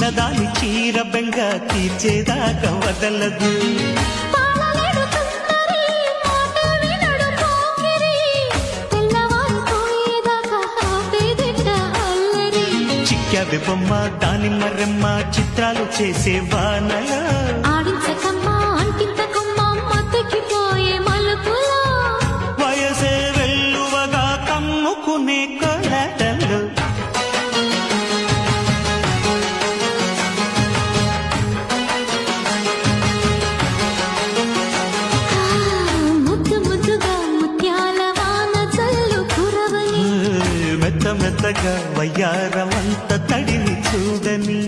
చిన్నదాని చీర బెంగ తీర్చేదాకా వదలదు చిక్కావి బొమ్మ దాని మరెమ్మ చిత్రాలు చేసే వానలా వయసే వెల్లువగా కమ్ముకునే కొలటలు మెత్త మెత్తగా వయ్యారమంత తడిని చూడని